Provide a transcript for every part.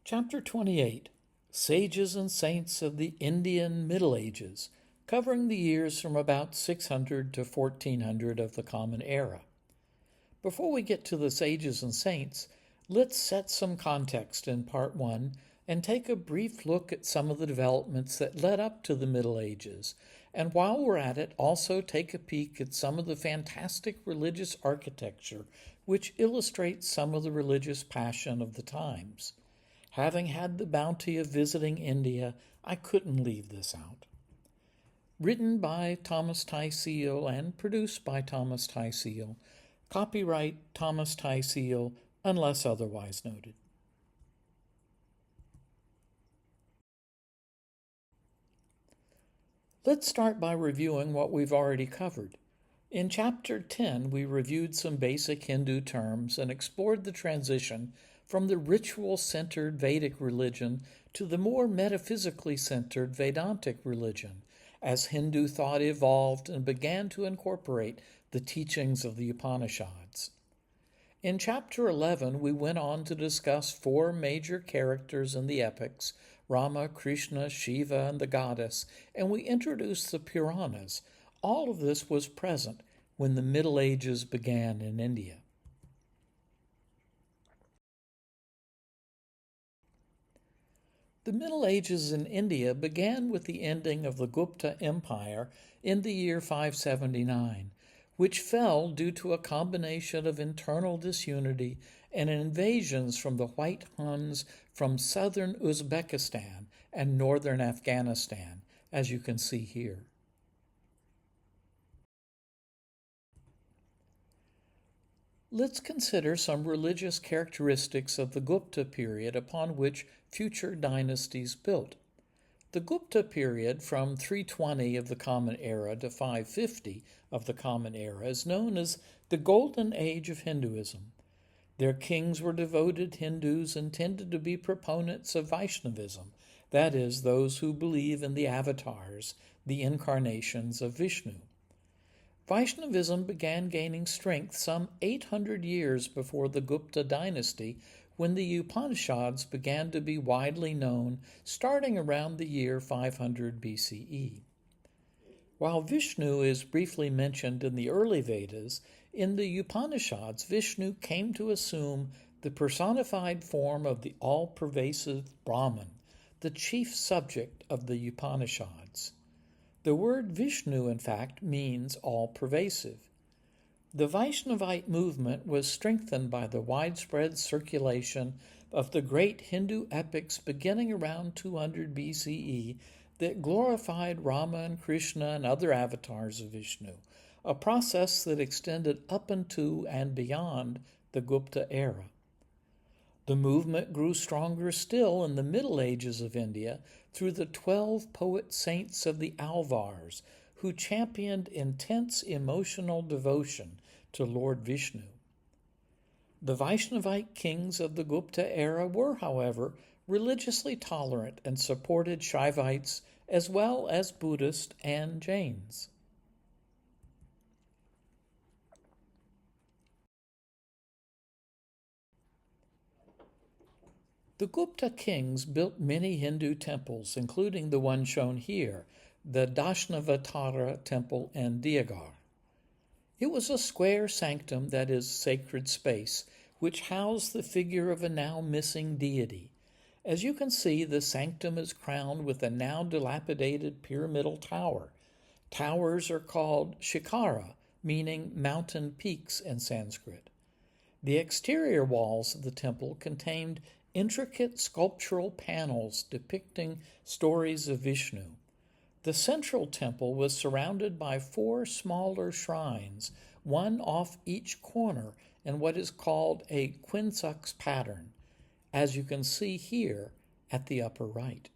Chapter 28 Sages and Saints of the Indian Middle Ages, covering the years from about 600 to 1400 of the Common Era. Before we get to the sages and saints, let's set some context in Part 1 and take a brief look at some of the developments that led up to the Middle Ages, and while we're at it, also take a peek at some of the fantastic religious architecture which illustrates some of the religious passion of the times. Having had the bounty of visiting India, I couldn't leave this out. Written by Thomas Tyseal and produced by Thomas Tyseal. Copyright Thomas Tyseal, unless otherwise noted. Let's start by reviewing what we've already covered. In Chapter 10, we reviewed some basic Hindu terms and explored the transition from the ritual-centered Vedic religion to the more metaphysically centered Vedantic religion, as Hindu thought evolved and began to incorporate the teachings of the Upanishads. In Chapter 11, we went on to discuss four major characters in the epics, Rama, Krishna, Shiva, and the goddess, and we introduced the Puranas. All of this was present when the Middle Ages began in India. The Middle Ages in India began with the ending of the Gupta Empire in the year 579, which fell due to a combination of internal disunity and invasions from the White Huns from southern Uzbekistan and northern Afghanistan, as you can see here. Let's consider some religious characteristics of the Gupta period upon which future dynasties built. The Gupta period from 320 of the Common Era to 550 of the Common Era is known as the Golden Age of Hinduism. Their kings were devoted Hindus and tended to be proponents of Vaishnavism, that is, those who believe in the avatars, the incarnations of Vishnu. Vaishnavism began gaining strength some 800 years before the Gupta dynasty, when the Upanishads began to be widely known, starting around the year 500 BCE. While Vishnu is briefly mentioned in the early Vedas, in the Upanishads Vishnu came to assume the personified form of the all-pervasive Brahman, the chief subject of the Upanishads. The word Vishnu, in fact, means all-pervasive. The Vaishnavite movement was strengthened by the widespread circulation of the great Hindu epics beginning around 200 BCE that glorified Rama and Krishna and other avatars of Vishnu, a process that extended up into and beyond the Gupta era. The movement grew stronger still in the Middle Ages of India through the 12 poet saints of the Alvars, who championed intense emotional devotion to Lord Vishnu. The Vaishnavite kings of the Gupta era were, however, religiously tolerant and supported Shaivites as well as Buddhists and Jains. The Gupta kings built many Hindu temples, including the one shown here, the Dashnavantara temple in Deoghar. It was a square sanctum, that is, sacred space, which housed the figure of a now missing deity. As you can see, the sanctum is crowned with a now dilapidated pyramidal tower. Towers are called shikara, meaning mountain peaks in Sanskrit. The exterior walls of the temple contained intricate sculptural panels depicting stories of Vishnu. The central temple was surrounded by four smaller shrines, one off each corner in what is called a quinzux pattern, as you can see here at the upper right.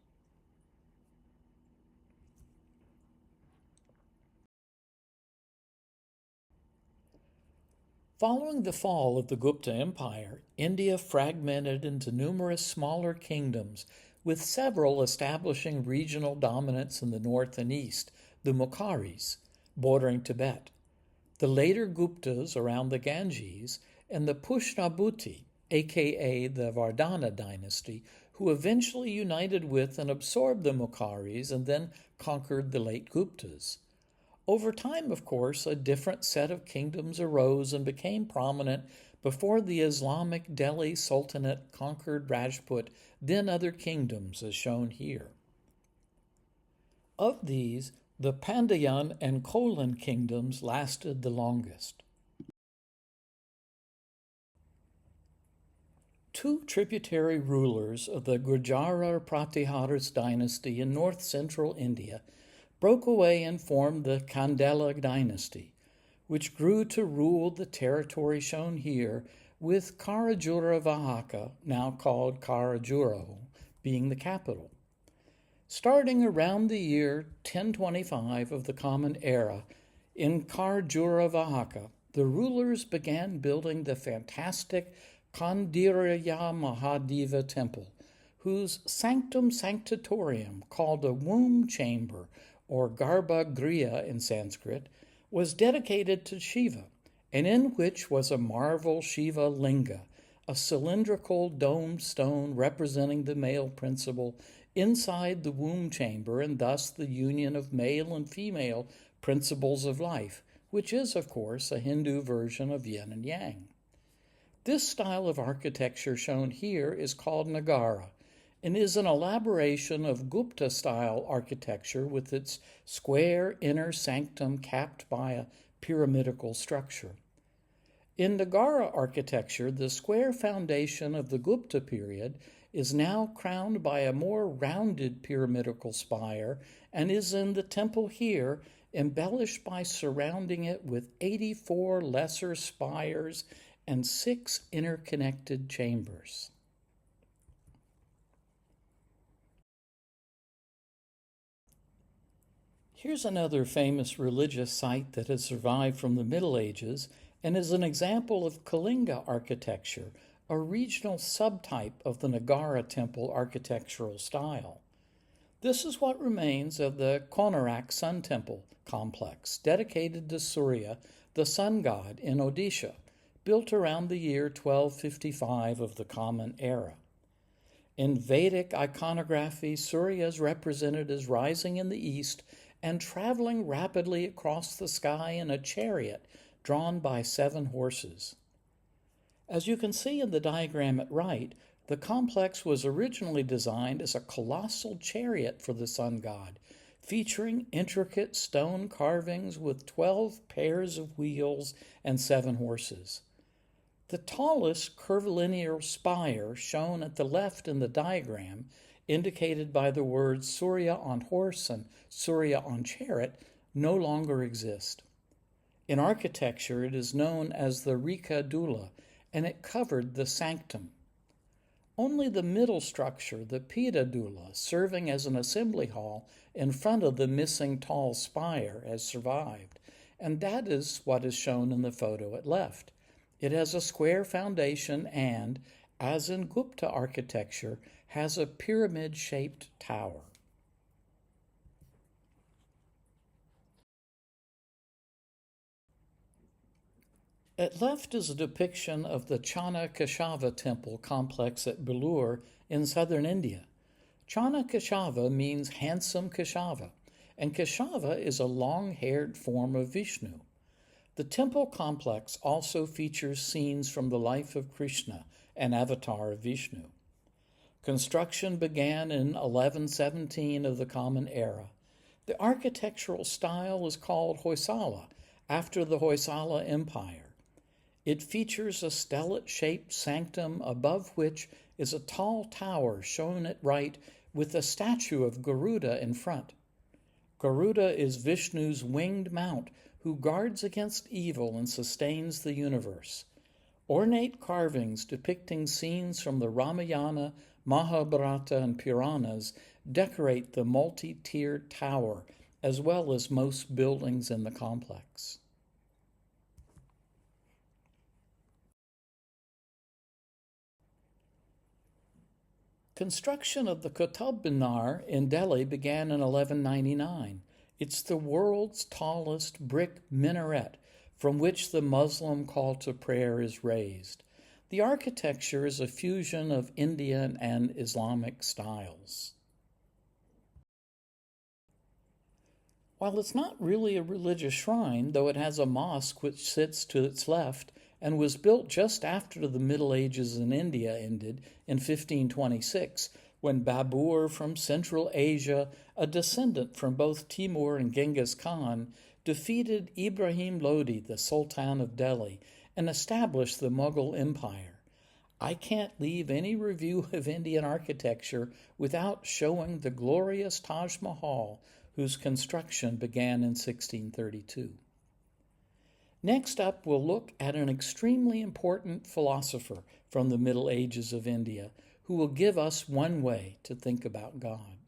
Following the fall of the Gupta Empire, India fragmented into numerous smaller kingdoms, with several establishing regional dominance in the north and east, the Mukharis, bordering Tibet, the later Guptas around the Ganges, and the Pushnabhuti, aka the Vardhana dynasty, who eventually united with and absorbed the Mukharis and then conquered the late Guptas. Over time, of course, a different set of kingdoms arose and became prominent before the Islamic Delhi Sultanate conquered Rajput, then other kingdoms, as shown here. Of these, the Pandyan and Kolan kingdoms lasted the longest. Two tributary rulers of the Gurjara Pratiharas dynasty in north-central India broke away and formed the Kandela dynasty, which grew to rule the territory shown here, with Karajura Vahaka, now called Karajuro, being the capital. Starting around the year 1025 of the Common Era, in Karajura Vahaka, the rulers began building the fantastic Kandiraya Mahadeva temple, whose sanctum sanctatorium, called a womb chamber or Garbhagriha in Sanskrit, was dedicated to Shiva, and in which was a marvel Shiva Linga, a cylindrical domed stone representing the male principle inside the womb chamber, and thus the union of male and female principles of life, which is, of course, a Hindu version of yin and yang. This style of architecture shown here is called Nagara, and is an elaboration of Gupta-style architecture with its square inner sanctum capped by a pyramidical structure. In Nagara architecture, the square foundation of the Gupta period is now crowned by a more rounded pyramidical spire and is in the temple here, embellished by surrounding it with 84 lesser spires and 6 interconnected chambers. Here's another famous religious site that has survived from the Middle Ages and is an example of Kalinga architecture, a regional subtype of the Nagara temple architectural style. This is what remains of the Konarak Sun Temple complex, dedicated to Surya, the sun god in Odisha, built around the year 1255 of the Common Era. In Vedic iconography, Surya is represented as rising in the east and traveling rapidly across the sky in a chariot drawn by 7 horses. As you can see in the diagram at right, the complex was originally designed as a colossal chariot for the sun god, featuring intricate stone carvings with 12 pairs of wheels and 7 horses. The tallest curvilinear spire shown at the left in the diagram, indicated by the words Surya on horse and Surya on chariot, no longer exist. In architecture, it is known as the Rika Dula, and it covered the sanctum. Only the middle structure, the Pida Dula, serving as an assembly hall in front of the missing tall spire, has survived, and that is what is shown in the photo at left. It has a square foundation and, as in Gupta architecture, has a pyramid-shaped tower. At left is a depiction of the Chanakeshava temple complex at Belur in southern India. Chanakeshava means handsome Keshava, and Keshava is a long-haired form of Vishnu. The temple complex also features scenes from the life of Krishna, an avatar of Vishnu. Construction began in 1117 of the Common Era. The architectural style is called Hoysala, after the Hoysala Empire. It features a stellate-shaped sanctum above which is a tall tower shown at right with a statue of Garuda in front. Garuda is Vishnu's winged mount who guards against evil and sustains the universe. Ornate carvings depicting scenes from the Ramayana, Mahabharata, and Puranas decorate the multi-tiered tower, as well as most buildings in the complex. Construction of the Qutub Minar in Delhi began in 1199. It's the world's tallest brick minaret from which the Muslim call to prayer is raised. The architecture is a fusion of Indian and Islamic styles. While it's not really a religious shrine, though it has a mosque which sits to its left and was built just after the Middle Ages in India ended in 1526, when Babur from Central Asia, a descendant from both Timur and Genghis Khan, defeated Ibrahim Lodi, the Sultan of Delhi, and established the Mughal Empire. I can't leave any review of Indian architecture without showing the glorious Taj Mahal, whose construction began in 1632. Next up, we'll look at an extremely important philosopher from the Middle Ages of India who will give us one way to think about God.